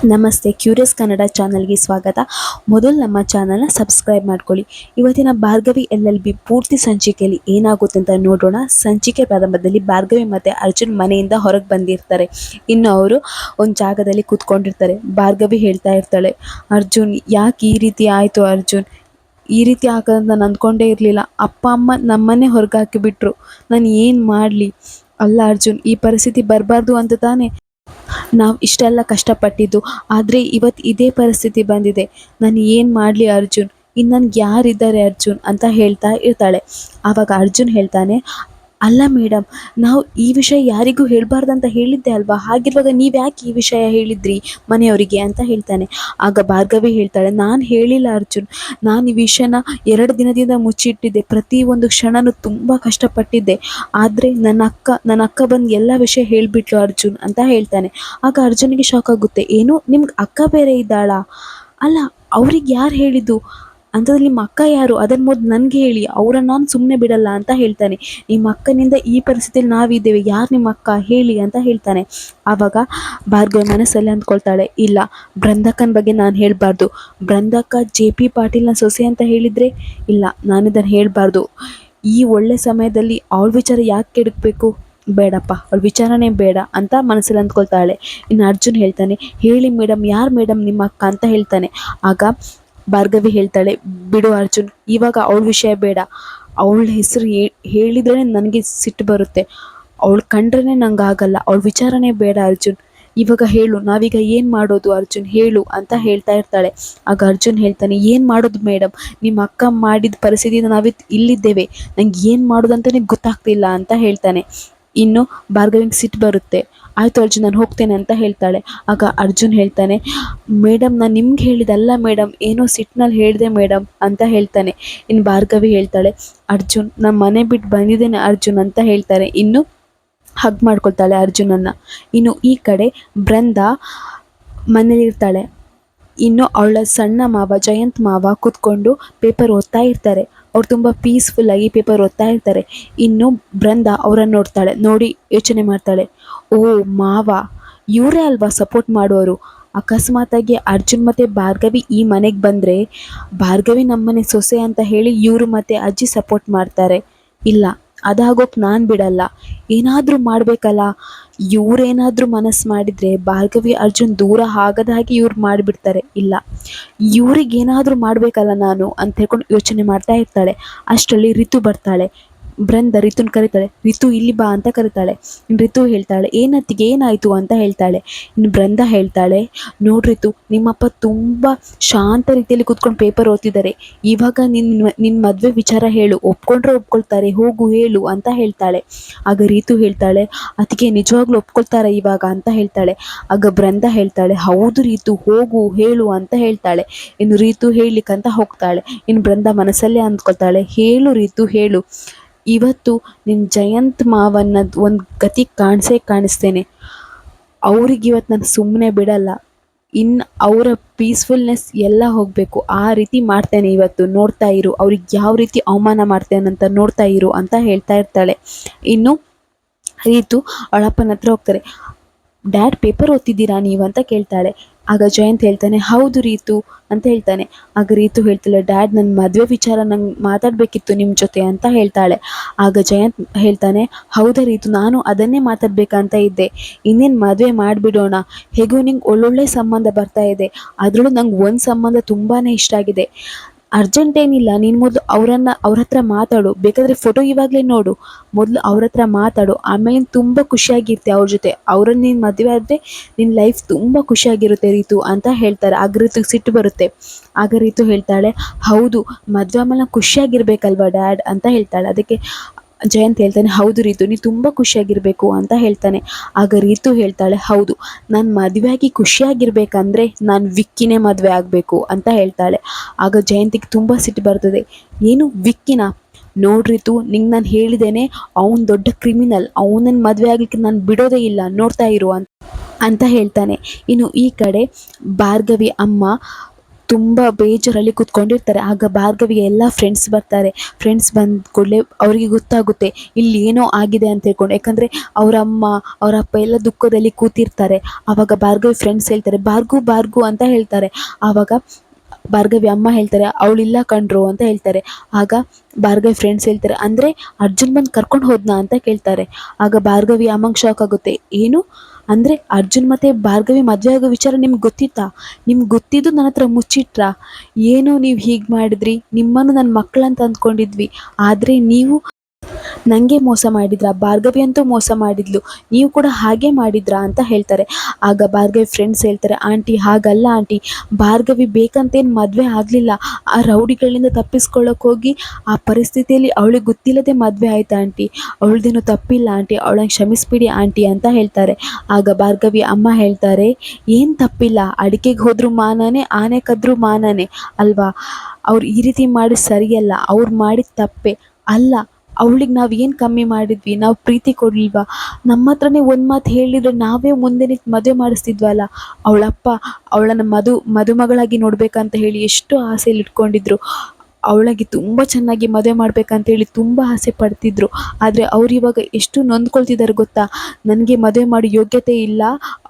ನಮಸ್ತೆ, ಕ್ಯೂರಿಯಸ್ ಕನ್ನಡ ಚಾನಲ್ಗೆ ಸ್ವಾಗತ. ಮೊದಲು ನಮ್ಮ ಚಾನಲ್ನ ಸಬ್ಸ್ಕ್ರೈಬ್ ಮಾಡ್ಕೊಳ್ಳಿ. ಇವತ್ತಿನ ಭಾರ್ಗವಿ LLB ಪೂರ್ತಿ ಸಂಚಿಕೆಯಲ್ಲಿ ಏನಾಗುತ್ತೆ ಅಂತ ನೋಡೋಣ. ಸಂಚಿಕೆ ಪ್ರಾರಂಭದಲ್ಲಿ ಭಾರ್ಗವಿ ಮತ್ತು ಅರ್ಜುನ್ ಮನೆಯಿಂದ ಹೊರಗೆ ಬಂದಿರ್ತಾರೆ. ಇನ್ನು ಅವರು ಒಂದು ಜಾಗದಲ್ಲಿ ಕೂತ್ಕೊಂಡಿರ್ತಾರೆ. ಭಾರ್ಗವಿ ಹೇಳ್ತಾ ಇರ್ತಾಳೆ, ಅರ್ಜುನ್ ಯಾಕೆ ಈ ರೀತಿ ಆಯಿತು ಅರ್ಜುನ್, ಈ ರೀತಿ ಆಗೋದಂತ ನಾನು ಅಂದ್ಕೊಂಡೇ ಇರಲಿಲ್ಲ. ಅಪ್ಪ ಅಮ್ಮ ನಮ್ಮನ್ನೇ ಹೊರಗೆ ಹಾಕಿಬಿಟ್ರು, ನಾನು ಏನು ಮಾಡಲಿ. ಅಲ್ಲ ಅರ್ಜುನ್, ಈ ಪರಿಸ್ಥಿತಿ ಬರಬಾರ್ದು ಅಂತ ತಾನೇ ನಾವು ಇಷ್ಟೆಲ್ಲ ಕಷ್ಟಪಟ್ಟಿದ್ದು. ಆದರೆ ಇವತ್ತು ಇದೇ ಪರಿಸ್ಥಿತಿ ಬಂದಿದೆ. ನಾನು ಏನು ಮಾಡಲಿ ಅರ್ಜುನ್, ಇನ್ನು ನನಗೆ ಯಾರಿದ್ದಾರೆ ಅರ್ಜುನ್ ಅಂತ ಹೇಳ್ತಾ ಇರ್ತಾಳೆ. ಆವಾಗ ಅರ್ಜುನ್ ಹೇಳ್ತಾನೆ, ಅಲ್ಲ ಮೇಡಮ್, ನಾವು ಈ ವಿಷಯ ಯಾರಿಗೂ ಹೇಳಬಾರ್ದಂತ ಹೇಳಿದ್ದೆ ಅಲ್ವಾ, ಹಾಗಿರುವಾಗ ನೀವು ಯಾಕೆ ಈ ವಿಷಯ ಹೇಳಿದ್ರಿ ಮನೆಯವರಿಗೆ ಅಂತ ಹೇಳ್ತಾನೆ. ಆಗ ಭಾರ್ಗವಿ ಹೇಳ್ತಾಳೆ, ನಾನು ಹೇಳಿಲ್ಲ ಅರ್ಜುನ್, ನಾನು ಈ ವಿಷಯನ 2 ದಿನದಿಂದ ಮುಚ್ಚಿಟ್ಟಿದ್ದೆ. ಪ್ರತಿಯೊಂದು ಕ್ಷಣನೂ ತುಂಬ ಕಷ್ಟಪಟ್ಟಿದ್ದೆ. ಆದರೆ ನನ್ನ ಅಕ್ಕ ಬಂದು ಎಲ್ಲ ವಿಷಯ ಹೇಳಿಬಿಟ್ಲು ಅರ್ಜುನ್ ಅಂತ ಹೇಳ್ತಾನೆ. ಆಗ ಅರ್ಜುನಿಗೆ ಶಾಕ್ ಆಗುತ್ತೆ. ಏನು, ನಿಮ್ಗೆ ಅಕ್ಕ ಬೇರೆ ಇದ್ದಾಳಾ? ಅಲ್ಲ, ಅವ್ರಿಗೆ ಯಾರು ಹೇಳಿದ್ದು? ಅಂಥದ್ರಲ್ಲಿ ನಿಮ್ಮ ಅಕ್ಕ ಯಾರು? ಅದನ್ನು ಮೊದಲು ನನಗೆ ಹೇಳಿ, ಅವರನ್ನು ನಾನು ಸುಮ್ಮನೆ ಬಿಡಲ್ಲ ಅಂತ ಹೇಳ್ತಾನೆ. ನಿಮ್ಮ ಅಕ್ಕನಿಂದ ಈ ಪರಿಸ್ಥಿತಿಯಲ್ಲಿ ನಾವಿದ್ದೇವೆ, ಯಾರು ನಿಮ್ಮ ಅಕ್ಕ ಹೇಳಿ ಅಂತ ಹೇಳ್ತಾನೆ. ಆವಾಗ ಭಾರ್ಗವಿ ಮನಸ್ಸಲ್ಲಿ ಅಂದ್ಕೊಳ್ತಾಳೆ, ಇಲ್ಲ, ಬೃಂದಕ್ಕನ ಬಗ್ಗೆ ನಾನು ಹೇಳಬಾರ್ದು. ಬೃಂದಕ್ಕ JP ಪಾಟೀಲ್ನ ಸೊಸೆ ಅಂತ ಹೇಳಿದರೆ ಇಲ್ಲ, ನಾನಿದನ್ನು ಹೇಳಬಾರ್ದು. ಈ ಒಳ್ಳೆ ಸಮಯದಲ್ಲಿ ಅವಳ ವಿಚಾರ ಯಾಕೆ ಕೆಡಕಬೇಕು, ಬೇಡಪ್ಪ, ಅವಳ ವಿಚಾರನೇ ಬೇಡ ಅಂತ ಮನಸ್ಸಲ್ಲಿ ಅಂದ್ಕೊಳ್ತಾಳೆ. ಇನ್ನು ಅರ್ಜುನ್ ಹೇಳ್ತಾನೆ, ಹೇಳಿ ಮೇಡಮ್, ಯಾರು ಮೇಡಮ್ ನಿಮ್ಮ ಅಕ್ಕ ಅಂತ ಹೇಳ್ತಾನೆ. ಆಗ ಭಾರ್ಗವಿ ಹೇಳ್ತಾಳೆ, ಬಿಡು ಅರ್ಜುನ್, ಇವಾಗ ಅವಳ ವಿಷಯ ಬೇಡ. ಅವಳ ಹೆಸರು ಹೇಳಿದ್ರೆ ನನಗೆ ಸಿಟ್ಟು ಬರುತ್ತೆ. ಅವಳು ಕಂಡ್ರೇ ನಂಗೆ ಆಗಲ್ಲ. ಅವಳ ವಿಚಾರನೇ ಬೇಡ ಅರ್ಜುನ್, ಇವಾಗ ಹೇಳು, ನಾವೀಗ ಏನು ಮಾಡೋದು ಅರ್ಜುನ್, ಹೇಳು ಅಂತ ಹೇಳ್ತಾ ಇರ್ತಾಳೆ. ಆಗ ಅರ್ಜುನ್ ಹೇಳ್ತಾನೆ, ಏನು ಮಾಡೋದು ಮೇಡಮ್, ನಿಮ್ಮ ಅಕ್ಕ ಮಾಡಿದ ಪರಿಸ್ಥಿತಿಯಿಂದ ಇಲ್ಲಿದ್ದೇವೆ, ನಂಗೆ ಏನು ಮಾಡೋದು ಅಂತಲೇ ಗೊತ್ತಾಗ್ತಿಲ್ಲ ಅಂತ ಹೇಳ್ತಾನೆ. ಇನ್ನು ಭಾರ್ಗವಿಗೆ ಸಿಟ್ಟು ಬರುತ್ತೆ. ಆಯಿತು ಅರ್ಜುನ್, ನಾನು ಹೋಗ್ತೇನೆ ಅಂತ ಹೇಳ್ತಾಳೆ. ಆಗ ಅರ್ಜುನ್ ಹೇಳ್ತಾನೆ, ಮೇಡಮ್, ನಾನು ನಿಮ್ಗೆ ಹೇಳಿದಲ್ಲ ಮೇಡಮ್, ಏನೋ ಸಿಟ್ಟಿನಲ್ಲಿ ಹೇಳಿದೆ ಮೇಡಮ್ ಅಂತ ಹೇಳ್ತಾನೆ. ಇನ್ನು ಭಾರ್ಗವಿ ಹೇಳ್ತಾಳೆ, ಅರ್ಜುನ್, ನಮ್ಮ ಮನೆ ಬಿಟ್ಟು ಬಂದಿದ್ದೇನೆ ಅರ್ಜುನ್ ಅಂತ ಹೇಳ್ತಾರೆ. ಇನ್ನು ಹಗ್ ಮಾಡ್ಕೊಳ್ತಾಳೆ ಅರ್ಜುನನ್ನು. ಇನ್ನು ಈ ಕಡೆ ಬೃಂದಾ ಮನೇಲಿರ್ತಾಳೆ. ಇನ್ನು ಅವಳ ಸಣ್ಣ ಮಾವ ಜಯಂತ್ ಮಾವ ಕೂತ್ಕೊಂಡು ಪೇಪರ್ ಓದ್ತಾ ಇರ್ತಾರೆ. ಅವ್ರು ತುಂಬ ಪೀಸ್ಫುಲ್ಲಾಗಿ ಪೇಪರ್ ಓದ್ತಾ ಇರ್ತಾರೆ. ಇನ್ನು ಬೃಂದಾ ಅವರನ್ನು ನೋಡ್ತಾಳೆ. ನೋಡಿ ಯೋಚನೆ ಮಾಡ್ತಾಳೆ, ಓ ಮಾವ, ಇವರೇ ಅಲ್ವಾ ಸಪೋರ್ಟ್ ಮಾಡೋರು. ಅಕಸ್ಮಾತಾಗಿ ಅರ್ಜುನ್ ಮತ್ತು ಭಾರ್ಗವಿ ಈ ಮನೆಗೆ ಬಂದರೆ ಭಾರ್ಗವಿ ನಮ್ಮನೆ ಸೊಸೆ ಅಂತ ಹೇಳಿ ಇವರು ಮತ್ತು ಅಜ್ಜಿ ಸಪೋರ್ಟ್ ಮಾಡ್ತಾರೆ. ಇಲ್ಲ, ಅದಾಗೋಕೆ ನಾನು ಬಿಡಲ್ಲ. ಏನಾದರೂ ಮಾಡಬೇಕಲ್ಲ. ಇವರೇನಾದರೂ ಮನಸ್ಸು ಮಾಡಿದರೆ ಭಾರ್ಗವಿ ಅರ್ಜುನ್ ದೂರ ಆಗದ ಹಾಗೆ ಇವ್ರು ಮಾಡಿಬಿಡ್ತಾರೆ. ಇಲ್ಲ, ಇವ್ರಿಗೇನಾದರೂ ಮಾಡಬೇಕಲ್ಲ ನಾನು ಅಂತ ಹೇಳ್ಕೊಂಡು ಯೋಚನೆ ಮಾಡ್ತಾ ಇರ್ತಾಳೆ. ಅಷ್ಟರಲ್ಲಿ ರಿತು ಬರ್ತಾಳೆ. ಬೃಂದ ರಿತುನ ಕರೀತಾಳೆ, ರಿತು ಇಲ್ಲಿ ಬಾ ಅಂತ ಕರೀತಾಳೆ. ಇನ್ನು ರಿತು ಹೇಳ್ತಾಳೆ, ಏನತ್ತಿಗೆ ಏನಾಯಿತು ಅಂತ ಹೇಳ್ತಾಳೆ. ಇನ್ನು ಬೃಂದ ಹೇಳ್ತಾಳೆ, ನೋಡ್ರಿತು, ನಿಮ್ಮಪ್ಪ ತುಂಬ ಶಾಂತ ರೀತಿಯಲ್ಲಿ ಕೂತ್ಕೊಂಡು ಪೇಪರ್ ಓದ್ತಿದ್ದಾರೆ. ಇವಾಗ ನಿನ್ನ ಮದುವೆ ವಿಚಾರ ಹೇಳು, ಒಪ್ಕೊಂಡ್ರೆ ಒಪ್ಕೊಳ್ತಾರೆ, ಹೋಗು ಹೇಳು ಅಂತ ಹೇಳ್ತಾಳೆ. ಆಗ ರಿತು ಹೇಳ್ತಾಳೆ, ಅದಕ್ಕೆ ನಿಜವಾಗ್ಲೂ ಒಪ್ಕೊಳ್ತಾರೆ ಇವಾಗ ಅಂತ ಹೇಳ್ತಾಳೆ. ಆಗ ಬೃಂದ ಹೇಳ್ತಾಳೆ, ಹೌದು ರಿತು, ಹೋಗು ಹೇಳು ಅಂತ ಹೇಳ್ತಾಳೆ. ಇನ್ನು ರಿತು ಹೇಳಲಿಕ್ಕಂತ ಹೋಗ್ತಾಳೆ. ಇನ್ನು ಬೃಂದ ಮನಸ್ಸಲ್ಲೇ ಅಂದ್ಕೊಳ್ತಾಳೆ, ಹೇಳು ರಿತು ಹೇಳು, ಇವತ್ತು ನಿನ್ನ ಜಯಂತ್ ಮಾವನ್ನ ಒಂದು ಗತಿ ಕಾಣಿಸ್ತೇನೆ. ಅವ್ರಿಗಿವತ್ತು ನಾನು ಸುಮ್ಮನೆ ಬಿಡಲ್ಲ. ಇನ್ನು ಅವರ ಪೀಸ್ಫುಲ್ನೆಸ್ ಎಲ್ಲ ಹೋಗಬೇಕು, ಆ ರೀತಿ ಮಾಡ್ತೇನೆ ಇವತ್ತು, ನೋಡ್ತಾ ಇರು, ಅವ್ರಿಗೆ ಯಾವ ರೀತಿ ಅವಮಾನ ಮಾಡ್ತೇನಂತ ನೋಡ್ತಾ ಇರು ಅಂತ ಹೇಳ್ತಾ ಇರ್ತಾಳೆ. ಇನ್ನು ರೀತು ಅವಳಪ್ಪನ ಹತ್ರ ಹೋಗ್ತಾರೆ. ಡ್ಯಾಡ್, ಪೇಪರ್ ಓದ್ತಿದ್ದೀರಾ ನೀವು ಅಂತ ಕೇಳ್ತಾಳೆ. ಆಗ ಜಯಂತ್ ಹೇಳ್ತಾನೆ, ಹೌದು ರೀತು ಅಂತ ಹೇಳ್ತಾನೆ. ಆಗ ರೀತು ಹೇಳ್ತಾಳೆ, ಡ್ಯಾಡ್, ನನ್ನ ಮದುವೆ ವಿಚಾರ ನಂಗೆ ಮಾತಾಡಬೇಕಿತ್ತು ನಿಮ್ಮ ಜೊತೆ ಅಂತ ಹೇಳ್ತಾಳೆ. ಆಗ ಜಯಂತ್ ಹೇಳ್ತಾನೆ, ಹೌದಾ ರೀತು, ನಾನು ಅದನ್ನೇ ಮಾತಾಡಬೇಕಂತ ಇದ್ದೆ. ಇನ್ನೇನು ಮದುವೆ ಮಾಡಿಬಿಡೋಣ, ಹೇಗೂ ನಿಂಗೆ ಒಳ್ಳೊಳ್ಳೆ ಸಂಬಂಧ ಬರ್ತಾ ಇದೆ. ಅದರಲ್ಲೂ ನಂಗೆ ಒಂದು ಸಂಬಂಧ ತುಂಬಾ ಇಷ್ಟ ಆಗಿದೆ. ಅರ್ಜೆಂಟೇನಿಲ್ಲ, ನೀನು ಮೊದಲು ಅವ್ರ ಹತ್ರ ಮಾತಾಡು, ಬೇಕಾದರೆ ಫೋಟೋ ಇವಾಗಲೇ ನೋಡು, ಮೊದಲು ಅವ್ರ ಹತ್ರ ಮಾತಾಡು, ಆಮೇಲೆ ತುಂಬ ಖುಷಿಯಾಗಿರ್ತೆ ಅವ್ರ ಜೊತೆ. ಅವ್ರನ್ನ ನೀನು ಮದುವೆ ಆದರೆ ನಿನ್ನ ಲೈಫ್ ತುಂಬ ಖುಷಿಯಾಗಿರುತ್ತೆ ರೀತು ಅಂತ ಹೇಳ್ತಾರೆ. ಆಗ ರೀತಿಗೆ ಸಿಟ್ಟು ಬರುತ್ತೆ. ಆಗ ರೀತು ಹೇಳ್ತಾಳೆ, ಹೌದು, ಮದುವೆ ಆಮೇಲೆ ನಾನು ಖುಷಿಯಾಗಿರ್ಬೇಕಲ್ವ ಡ್ಯಾಡ್ ಅಂತ ಹೇಳ್ತಾಳೆ. ಅದಕ್ಕೆ ಜಯಂತ್ ಹೇಳ್ತಾನೆ, ಹೌದು ರೀತು, ನೀನು ತುಂಬ ಖುಷಿಯಾಗಿರಬೇಕು ಅಂತ ಹೇಳ್ತಾನೆ. ಆಗ ರೀತು ಹೇಳ್ತಾಳೆ, ಹೌದು, ನಾನು ಮದುವೆಯಾಗಿ ಖುಷಿಯಾಗಿರ್ಬೇಕಂದ್ರೆ ನಾನು ವಿಕ್ಕಿನೇ ಮದುವೆ ಆಗಬೇಕು ಅಂತ ಹೇಳ್ತಾಳೆ. ಆಗ ಜಯಂತಿಗೆ ತುಂಬ ಸಿಟ್ಟು ಬರ್ತದೆ. ಏನು, ವಿಕ್ಕಿನ? ನೋಡ್ರಿತು, ನಿಂಗೆ ನಾನು ಹೇಳಿದ್ದೇನೆ, ಅವನು ದೊಡ್ಡ ಕ್ರಿಮಿನಲ್, ಅವನನ್ನು ಮದುವೆ ಆಗಲಿಕ್ಕೆ ನಾನು ಬಿಡೋದೇ ಇಲ್ಲ, ನೋಡ್ತಾ ಇರು ಅಂತ ಹೇಳ್ತಾನೆ. ಇನ್ನು ಈ ಕಡೆ ಭಾರ್ಗವಿ ಅಮ್ಮ ತುಂಬ ಬೇಜಾರಲ್ಲಿ ಕೂತ್ಕೊಂಡಿರ್ತಾರೆ. ಆಗ ಭಾರ್ಗವಿಗೆ ಎಲ್ಲ ಫ್ರೆಂಡ್ಸ್ ಬರ್ತಾರೆ. ಫ್ರೆಂಡ್ಸ್ ಬಂದ ಕೂಡಲೇ ಅವರಿಗೆ ಗೊತ್ತಾಗುತ್ತೆ ಇಲ್ಲಿ ಏನೋ ಆಗಿದೆ ಅಂತ ಹೇಳ್ಕೊಂಡು. ಯಾಕಂದರೆ ಅವರ ಅಮ್ಮ ಅವರ ಅಪ್ಪ ಎಲ್ಲ ದುಃಖದಲ್ಲಿ ಕೂತಿರ್ತಾರೆ. ಆವಾಗ ಭಾರ್ಗವಿ ಫ್ರೆಂಡ್ಸ್ ಹೇಳ್ತಾರೆ ಭಾರ್ಗು ಭಾರ್ಗು ಅಂತ ಹೇಳ್ತಾರೆ. ಆವಾಗ ಭಾರ್ಗವಿ ಅಮ್ಮ ಹೇಳ್ತಾರೆ ಅವಳಿಲ್ಲ ಕಣ್ರು ಅಂತ ಹೇಳ್ತಾರೆ. ಆಗ ಭಾರ್ಗವಿ ಫ್ರೆಂಡ್ಸ್ ಹೇಳ್ತಾರೆ ಅಂದರೆ ಅರ್ಜುನ್ ಬಂದು ಕರ್ಕೊಂಡು ಹೋದ್ನಾ ಅಂತ ಕೇಳ್ತಾರೆ. ಆಗ ಭಾರ್ಗವಿ ಅಮ್ಮಂಗೆ ಶಾಕ್ ಆಗುತ್ತೆ. ಏನು ಅಂದರೆ ಅರ್ಜುನ್ ಮತ್ತು ಭಾರ್ಗವಿ ಮದುವೆ ಆಗೋ ವಿಚಾರ ನಿಮ್ಗೆ ಗೊತ್ತಿತ್ತಾ? ನಿಮ್ಗೆ ಗೊತ್ತಿದ್ದು ನನ್ನ ಹತ್ರ ಮುಚ್ಚಿಟ್ರಾ? ಏನೋ ನೀವು ಹೀಗೆ ಮಾಡಿದ್ರಿ, ನಿಮ್ಮನ್ನು ನನ್ನ ಮಕ್ಕಳಂತ ಅಂದ್ಕೊಂಡಿದ್ವಿ, ಆದರೆ ನೀವು ನನಗೆ ಮೋಸ ಮಾಡಿದ್ರಾ? ಭಾರ್ಗವಿ ಅಂತೂ ಮೋಸ ಮಾಡಿದ್ಲು, ನೀವು ಕೂಡ ಹಾಗೆ ಮಾಡಿದ್ರಾ ಅಂತ ಹೇಳ್ತಾರೆ. ಆಗ ಭಾರ್ಗವಿ ಫ್ರೆಂಡ್ಸ್ ಹೇಳ್ತಾರೆ ಆಂಟಿ ಹಾಗಲ್ಲ ಆಂಟಿ, ಭಾರ್ಗವಿ ಬೇಕಂತೇನು ಮದುವೆ ಆಗಲಿಲ್ಲ, ಆ ರೌಡಿಗಳಿಂದ ತಪ್ಪಿಸ್ಕೊಳ್ಳೋಕೆ ಹೋಗಿ ಆ ಪರಿಸ್ಥಿತಿಯಲ್ಲಿ ಅವಳಿಗೆ ಗೊತ್ತಿಲ್ಲದೆ ಮದುವೆ ಆಯ್ತಾ ಆಂಟಿ, ಅವಳದೇನು ತಪ್ಪಿಲ್ಲ ಆಂಟಿ, ಅವಳನ್ನು ಕ್ಷಮಿಸ್ಬಿಡಿ ಆಂಟಿ ಅಂತ ಹೇಳ್ತಾರೆ. ಆಗ ಭಾರ್ಗವಿ ಅಮ್ಮ ಹೇಳ್ತಾರೆ ಏನು ತಪ್ಪಿಲ್ಲ, ಅಡಿಕೆಗೆ ಹೋದ್ರೂ ಮಾನನೇ ಆನೆ ಕದ್ರೂ ಮಾನನೇ ಅಲ್ವಾ, ಅವ್ರು ಈ ರೀತಿ ಮಾಡಿ ಸರಿಯಲ್ಲ, ಅವ್ರು ಮಾಡಿದ ತಪ್ಪೆ ಅಲ್ಲ. ಅವಳಿಗೆ ನಾವು ಏನು ಕಮ್ಮಿ ಮಾಡಿದ್ವಿ, ನಾವು ಪ್ರೀತಿ ಕೊಡಲಿಲ್ವಾ? ನಮ್ಮ ಹತ್ರನೇ ಒಂದು ಮಾತು ಹೇಳಿದರೆ ನಾವೇ ಮುಂದೆ ನಿಂತು ಮದುವೆ ಮಾಡಿಸ್ತಿದ್ವಲ್ಲ. ಅವಳಪ್ಪ ಅವಳನ್ನು ಮದುಮಗಳಾಗಿ ನೋಡಬೇಕಂತ ಹೇಳಿ ಎಷ್ಟು ಆಸೆಯಲ್ಲಿ ಇಟ್ಕೊಂಡಿದ್ರು. ಅವಳಿಗೆ ತುಂಬ ಚೆನ್ನಾಗಿ ಮದುವೆ ಮಾಡಬೇಕಂತೇಳಿ ತುಂಬ ಆಸೆ ಪಡ್ತಿದ್ರು. ಆದರೆ ಅವ್ರು ಇವಾಗ ಎಷ್ಟು ನೊಂದ್ಕೊಳ್ತಿದ್ದಾರೆ ಗೊತ್ತಾ? ನನಗೆ ಮದುವೆ ಮಾಡೋ ಯೋಗ್ಯತೆ ಇಲ್ಲ,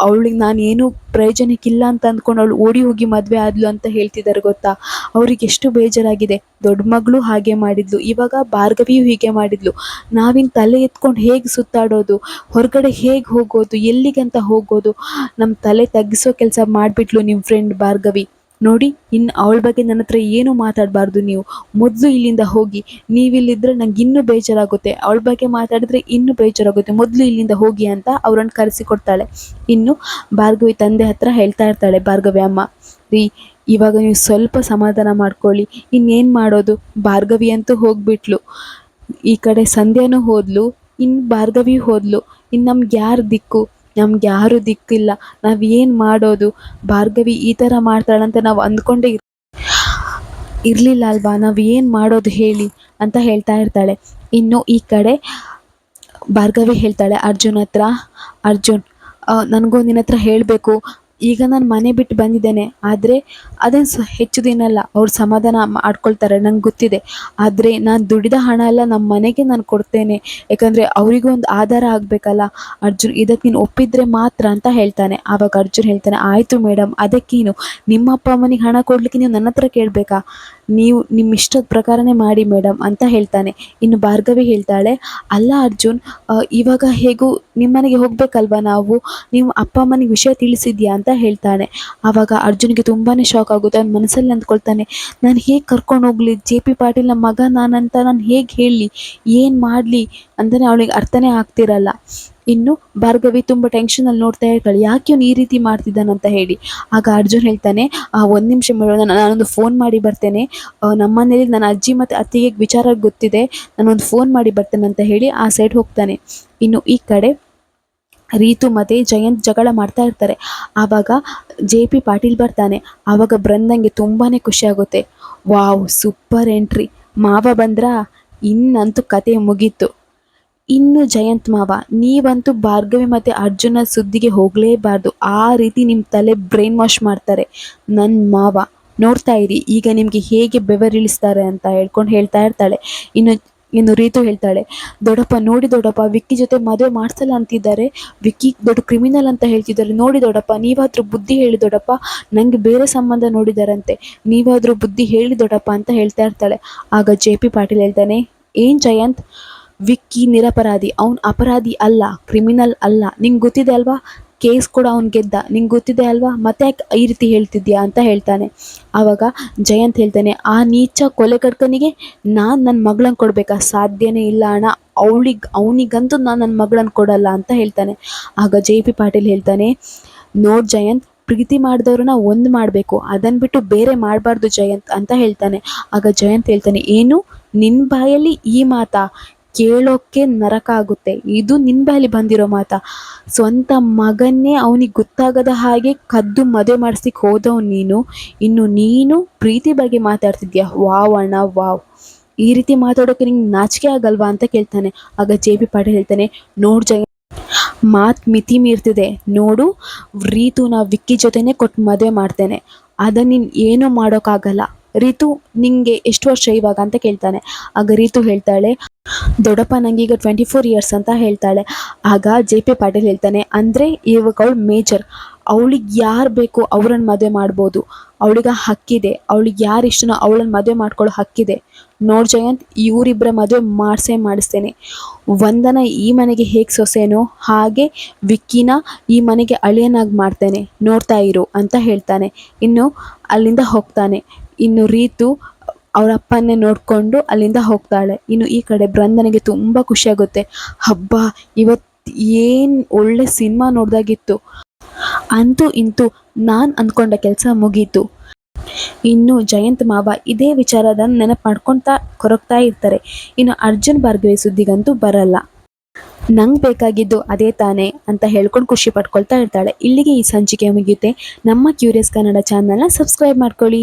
ಅವಳಿಗೆ ನಾನು ಏನೂ ಪ್ರಯೋಜನಕ್ಕಿಲ್ಲ ಅಂತ ಅಂದ್ಕೊಂಡು ಅವಳು ಓಡಿ ಹೋಗಿ ಮದುವೆ ಆದ್ಲು ಅಂತ ಹೇಳ್ತಿದ್ದಾರೆ ಗೊತ್ತಾ? ಅವ್ರಿಗೆ ಎಷ್ಟು ಬೇಜಾರಾಗಿದೆ. ದೊಡ್ಡ ಮಗಳು ಹಾಗೆ ಮಾಡಿದ್ಲು, ಇವಾಗ ಭಾರ್ಗವಿಯು ಹೀಗೆ ಮಾಡಿದ್ಲು. ನಾವಿನ್ ತಲೆ ಎತ್ಕೊಂಡು ಹೇಗೆ ಸುತ್ತಾಡೋದು, ಹೊರಗಡೆ ಹೇಗೆ ಹೋಗೋದು, ಎಲ್ಲಿಗಂತ ಹೋಗೋದು? ನಮ್ಮ ತಲೆ ತಗ್ಗಿಸೋ ಕೆಲಸ ಮಾಡಿಬಿಟ್ಲು ನಿಮ್ಮ ಫ್ರೆಂಡ್ ಭಾರ್ಗವಿ. ನೋಡಿ, ಇನ್ನು ಅವಳ ಬಗ್ಗೆ ನನ್ನ ಹತ್ರ ಏನೂ ಮಾತಾಡಬಾರ್ದು ನೀವು. ಮೊದಲು ಇಲ್ಲಿಂದ ಹೋಗಿ. ನೀವಿಲ್ಲಿದ್ದರೆ ನಂಗೆ ಇನ್ನೂ ಬೇಜಾರಾಗುತ್ತೆ, ಅವಳ ಬಗ್ಗೆ ಮಾತಾಡಿದ್ರೆ ಇನ್ನೂ ಬೇಜಾರಾಗುತ್ತೆ. ಮೊದಲು ಇಲ್ಲಿಂದ ಹೋಗಿ ಅಂತ ಅವರನ್ನು ಕರೆಸಿಕೊಡ್ತಾಳೆ. ಇನ್ನು ಭಾರ್ಗವಿ ತಂದೆ ಹತ್ರ ಹೇಳ್ತಾ ಇರ್ತಾಳೆ ಭಾರ್ಗವಿ ಅಮ್ಮ, ರೀ ಇವಾಗ ನೀವು ಸ್ವಲ್ಪ ಸಮಾಧಾನ ಮಾಡ್ಕೊಳ್ಳಿ, ಇನ್ನೇನು ಮಾಡೋದು? ಭಾರ್ಗವಿ ಅಂತೂ ಹೋಗ್ಬಿಟ್ಲು, ಈ ಕಡೆ ಸಂಧ್ಯಾನೂ ಹೋದ್ಲು, ಇನ್ನು ಭಾರ್ಗವಿ ಹೋದ್ಲು, ಇನ್ನು ನಮ್ಗೆ ಯಾರು ದಿಕ್ಕು? ನಮ್ಗೆ ಯಾರೂ ದಿಕ್ಕಿಲ್ಲ, ನಾವು ಏನು ಮಾಡೋದು? ಭಾರ್ಗವಿ ಈ ಥರ ಮಾಡ್ತಾಳಂತ ನಾವು ಅಂದ್ಕೊಂಡೇ ಇರಲಿಲ್ಲ ಅಲ್ವಾ, ನಾವು ಏನು ಮಾಡೋದು ಹೇಳಿ ಅಂತ ಹೇಳ್ತಾ ಇರ್ತಾಳೆ. ಇನ್ನು ಈ ಕಡೆ ಭಾರ್ಗವಿ ಹೇಳ್ತಾಳೆ ಅರ್ಜುನ್ ಹತ್ರ, ಅರ್ಜುನ್ ನನಗೂ ನಿನ್ನ ಹತ್ರ ಹೇಳಬೇಕು, ಈಗ ನಾನು ಮನೆ ಬಿಟ್ಟು ಬಂದಿದ್ದೇನೆ, ಆದರೆ ಅದೇನು ಹೆಚ್ಚು ದಿನ ಅಲ್ಲ, ಅವ್ರು ಸಮಾಧಾನ ಮಾಡ್ಕೊಳ್ತಾರೆ ನಂಗೆ ಗೊತ್ತಿದೆ. ಆದರೆ ನಾನು ದುಡಿದ ಹಣ ಎಲ್ಲ ನಮ್ಮ ಮನೆಗೆ ನಾನು ಕೊಡ್ತೇನೆ, ಯಾಕಂದರೆ ಅವರಿಗೂ ಒಂದು ಆಧಾರ ಆಗಬೇಕಲ್ಲ ಅರ್ಜುನ್, ಇದಕ್ಕೆ ನೀನು ಒಪ್ಪಿದರೆ ಮಾತ್ರ ಅಂತ ಹೇಳ್ತಾನೆ. ಆವಾಗ ಅರ್ಜುನ್ ಹೇಳ್ತಾನೆ ಆಯಿತು ಮೇಡಮ್, ಅದಕ್ಕೇನು, ನಿಮ್ಮ ಅಪ್ಪ ಅಮ್ಮನಿಗೆ ಹಣ ಕೊಡಲಿಕ್ಕೆ ನೀವು ನನ್ನ ಹತ್ರ ಕೇಳಬೇಕಾ? ನೀವು ನಿಮ್ಮ ಇಷ್ಟದ ಪ್ರಕಾರನೇ ಮಾಡಿ ಮೇಡಮ್ ಅಂತ ಹೇಳ್ತಾನೆ. ಇನ್ನು ಭಾರ್ಗವಿ ಹೇಳ್ತಾಳೆ, ಅಲ್ಲ ಅರ್ಜುನ್, ಇವಾಗ ಹೇಗೂ ನಿಮ್ಮನೆಗೆ ಹೋಗಬೇಕಲ್ವ ನಾವು, ನೀವು ಅಪ್ಪ ಅಮ್ಮನಿಗೆ ವಿಷಯ ತಿಳಿಸಿದ್ಯಾ ಅಂತ ಹೇಳ್ತಾನೆ. ಆವಾಗ ಅರ್ಜುನ್ಗೆ ತುಂಬಾ ಶಾಕ್ ಆಗುತ್ತೆ. ಅವ್ನ ಮನಸ್ಸಲ್ಲಿ ಅಂದ್ಕೊಳ್ತಾನೆ, ನಾನು ಹೇಗೆ ಕರ್ಕೊಂಡು ಹೋಗಲಿ, ಜೆ ಪಿ ಪಾಟೀಲ್ನ ಮಗ ನಾನಂತ ನಾನು ಹೇಗೆ ಹೇಳಲಿ, ಏನು ಮಾಡಲಿ ಅಂತಲೇ ಅವಳಿಗೆ ಅರ್ಥನೇ ಆಗ್ತಿರಲ್ಲ. ಇನ್ನು ಭಾರ್ಗವಿ ತುಂಬ ಟೆನ್ಷನಲ್ಲಿ ನೋಡ್ತಾ ಇರ್ತಾಳೆ, ಯಾಕೆ ಇವನು ಈ ರೀತಿ ಮಾಡ್ತಿದ್ದಾನಂತ ಹೇಳಿ. ಆಗ ಅರ್ಜುನ್ ಹೇಳ್ತಾನೆ, ಒಂದು ನಿಮಿಷ ಮೇಡಮ್, ನಾನೊಂದು ಫೋನ್ ಮಾಡಿ ಬರ್ತೇನೆ, ನಮ್ಮ ಮನೇಲಿ ನನ್ನ ಅಜ್ಜಿ ಮತ್ತು ಅತ್ತಿಗೆ ವಿಚಾರ ಗೊತ್ತಿದೆ, ನಾನೊಂದು ಫೋನ್ ಮಾಡಿ ಬರ್ತೇನೆ ಅಂತ ಹೇಳಿ ಆ ಸೈಡ್ ಹೋಗ್ತಾನೆ. ಇನ್ನು ಈ ಕಡೆ ರೀತು ಮತ್ತು ಜಯಂತ್ ಜಗಳ ಮಾಡ್ತಾ ಇರ್ತಾರೆ. ಆವಾಗ ಜೆ ಪಿ ಪಾಟೀಲ್ ಬರ್ತಾನೆ. ಆವಾಗ ಬೃಂದಂಗೆ ತುಂಬಾ ಖುಷಿಯಾಗುತ್ತೆ. ವಾವ್, ಸೂಪರ್ ಎಂಟ್ರಿ, ಮಾವ ಬಂದ್ರಾ, ಇನ್ನಂತೂ ಕತೆ ಮುಗೀತು. ಇನ್ನು ಜಯಂತ್ ಮಾವ, ನೀವಂತೂ ಭಾರ್ಗವಿ ಮತ್ತು ಅರ್ಜುನ ಸುದ್ದಿಗೆ ಹೋಗಲೇಬಾರ್ದು, ಆ ರೀತಿ ನಿಮ್ಮ ತಲೆ ಬ್ರೈನ್ ವಾಶ್ ಮಾಡ್ತಾರೆ ನನ್ನ ಮಾವ, ನೋಡ್ತಾ ಇರಿ ಈಗ ನಿಮಗೆ ಹೇಗೆ ಬೆವರಿಳಿಸ್ತಾರೆ ಅಂತ ಹೇಳ್ತಾ ಇರ್ತಾಳೆ. ಇನ್ನು ರೀತು ಹೇಳ್ತಾಳೆ, ದೊಡ್ಡಪ್ಪ ನೋಡಿ ದೊಡ್ಡಪ್ಪ, ವಿಕ್ಕಿ ಜೊತೆ ಮದುವೆ ಮಾಡಿಸಲ್ಲ ಅಂತಿದ್ದಾರೆ, ವಿಕ್ಕಿ ದೊಡ್ಡ ಕ್ರಿಮಿನಲ್ ಅಂತ ಹೇಳ್ತಿದ್ದಾರೆ, ನೋಡಿ ದೊಡ್ಡಪ್ಪ ನೀವಾದರೂ ಬುದ್ಧಿ ಹೇಳಿ ದೊಡ್ಡಪ್ಪ, ನನಗೆ ಬೇರೆ ಸಂಬಂಧ ನೋಡಿದಾರಂತೆ, ನೀವಾದರೂ ಬುದ್ಧಿ ಹೇಳಿ ದೊಡ್ಡಪ್ಪ ಅಂತ ಹೇಳ್ತಾ ಇರ್ತಾಳೆ. ಆಗ ಜೆ ಪಿ ಪಾಟೀಲ್ ಹೇಳ್ತಾನೆ, ಏನು ಜಯಂತ್, ವಿಕ್ಕಿ ನಿರಪರಾಧಿ, ಅವನು ಅಪರಾಧಿ ಅಲ್ಲ, ಕ್ರಿಮಿನಲ್ ಅಲ್ಲ, ನಿಂಗೆ ಗೊತ್ತಿದೆ ಅಲ್ವಾ, ಕೇಸ್ ಕೂಡ ಅವ್ನು ಗೆದ್ದ, ನಿಂಗೆ ಗೊತ್ತಿದೆ ಅಲ್ವಾ, ಮತ್ತೆ ಯಾಕೆ ಈ ರೀತಿ ಹೇಳ್ತಿದ್ಯಾ ಅಂತ ಹೇಳ್ತಾನೆ. ಆವಾಗ ಜಯಂತ್ ಹೇಳ್ತಾನೆ, ಆ ನೀಚ ಕೊಲೆಗಡ್ಕನಿಗೆ ನಾನು ನನ್ನ ಮಗಳನ್ನ ಕೊಡಬೇಕಾ, ಸಾಧ್ಯನೇ ಇಲ್ಲ ಅಣ್ಣ, ಅವನಿಗಂತೂ ನಾನು ನನ್ನ ಮಗಳನ್ನ ಕೊಡಲ್ಲ ಅಂತ ಹೇಳ್ತಾನೆ. ಆಗ ಜೆ ಪಿ ಪಾಟೀಲ್ ಹೇಳ್ತಾನೆ, ನೋಡ್ ಜಯಂತ್, ಪ್ರೀತಿ ಮಾಡಿದವ್ರನ್ನ ಒಂದು ಮಾಡಬೇಕು, ಅದನ್ನು ಬಿಟ್ಟು ಬೇರೆ ಮಾಡಬಾರ್ದು ಜಯಂತ್ ಅಂತ ಹೇಳ್ತಾನೆ. ಆಗ ಜಯಂತ್ ಹೇಳ್ತಾನೆ, ಏನು ನಿನ್ನ ಬಾಯಲ್ಲಿ ಈ ಮಾತಾ, ಕೇಳೋಕ್ಕೆ ನರಕ ಆಗುತ್ತೆ, ಇದು ನಿನ್ನ ಬಾಯಲ್ಲಿ ಬಂದಿರೋ ಮಾತಾ, ಸ್ವಂತ ಮಗನ್ನೇ ಅವನಿಗೆ ಗೊತ್ತಾಗದ ಹಾಗೆ ಕದ್ದು ಮದುವೆ ಮಾಡಿಸ್ಲಿಕ್ಕೆ ಹೋದವ್ ನೀನು, ಇನ್ನು ನೀನು ಪ್ರೀತಿ ಬಗ್ಗೆ ಮಾತಾಡ್ತಿದ್ಯಾ, ವಾವ್ ಅಣ್ಣ ವಾವ್, ಈ ರೀತಿ ಮಾತಾಡೋಕ್ಕೆ ನಿಂಗೆ ನಾಚಿಕೆ ಆಗಲ್ವಾ ಅಂತ ಕೇಳ್ತಾನೆ. ಆಗ ಜೆ ಪಿ ಪಾಟೀಲ್ ಹೇಳ್ತಾನೆ, ನೋಡು ಜಯ, ಮಾತು ಮಿತಿ ಮೀರ್ತಿದೆ ನೋಡು, ರೀತುನ ವಿಕ್ಕಿ ಜೊತೆನೇ ಕೊಟ್ಟು ಮದುವೆ ಮಾಡ್ತೇನೆ, ಅದನ್ನ ನೀನು ಏನೂ ಮಾಡೋಕ್ಕಾಗಲ್ಲ. ರೀತು ನಿಂಗೆ ಎಷ್ಟು ವರ್ಷ ಇವಾಗ ಅಂತ ಕೇಳ್ತಾನೆ. ಆಗ ರೀತು ಹೇಳ್ತಾಳೆ, ದೊಡ್ಡಪ್ಪ ನಂಗೀಗ 24 ಇಯರ್ಸ್ ಅಂತ ಹೇಳ್ತಾಳೆ. ಆಗ ಜೆ ಪಿ ಪಾಟೀಲ್ ಹೇಳ್ತಾನೆ, ಅಂದರೆ ಇವಾಗ ಅವಳು ಮೇಜರ್, ಅವಳಿಗೆ ಯಾರು ಬೇಕು ಅವ್ರನ್ನ ಮದುವೆ ಮಾಡ್ಬೋದು, ಅವಳಿಗೆ ಹಕ್ಕಿದೆ, ಅವಳಿಗೆ ಯಾರು ಇಷ್ಟನೋ ಅವಳನ್ನ ಮದುವೆ ಮಾಡ್ಕೊಳ್ಳೋ ಹಕ್ಕಿದೆ. ನೋಡ್ ಜಯಂತ್, ಇವರಿಬ್ಬರ ಮದುವೆ ಮಾಡಿಸ್ತೇನೆ. ವಂದನ ಈ ಮನೆಗೆ ಹೇಗೆ ಸೊಸೆನೋ ಹಾಗೆ ವಿಕ್ಕಿನ ಈ ಮನೆಗೆ ಅಳಿಯನಾಗಿ ಮಾಡ್ತೇನೆ, ನೋಡ್ತಾ ಇರು ಅಂತ ಹೇಳ್ತಾನೆ. ಇನ್ನು ಅಲ್ಲಿಂದ ಹೋಗ್ತಾನೆ. ಇನ್ನು ರೀತು ಅವರ ಅಪ್ಪನ್ನೇ ನೋಡಿಕೊಂಡು ಅಲ್ಲಿಂದ ಹೋಗ್ತಾಳೆ. ಇನ್ನು ಈ ಕಡೆ ಬೃಂದನಿಗೆ ತುಂಬ ಖುಷಿಯಾಗುತ್ತೆ. ಹಬ್ಬ, ಇವತ್ತು ಏನು ಒಳ್ಳೆ ಸಿನಿಮಾ ನೋಡ್ದಾಗಿತ್ತು, ಅಂತೂ ಇಂತೂ ನಾನು ಅಂದ್ಕೊಂಡ ಕೆಲಸ ಮುಗೀತು. ಇನ್ನು ಜಯಂತ್ ಮಾವ ಇದೇ ವಿಚಾರದ ನೆನಪು ಮಾಡ್ಕೊತಾ ಕೊರಗ್ತಾ ಇರ್ತಾರೆ. ಇನ್ನು ಅರ್ಜುನ್ ಭಾರ್ಗವಿ ಸುದ್ದಿಗಂತೂ ಬರಲ್ಲ. ನಂಗೆ ಬೇಕಾಗಿದ್ದು ಅದೇ ತಾನೇ ಅಂತ ಹೇಳ್ಕೊಂಡು ಖುಷಿ ಪಡ್ಕೊಳ್ತಾ ಇರ್ತಾಳೆ. ಇಲ್ಲಿಗೆ ಈ ಸಂಚಿಕೆ ಮುಗಿಯುತ್ತೆ. ನಮ್ಮ ಕ್ಯೂರಿಯಸ್ ಕನ್ನಡ ಚಾನಲ್ನ ಸಬ್ಸ್ಕ್ರೈಬ್ ಮಾಡ್ಕೊಳ್ಳಿ.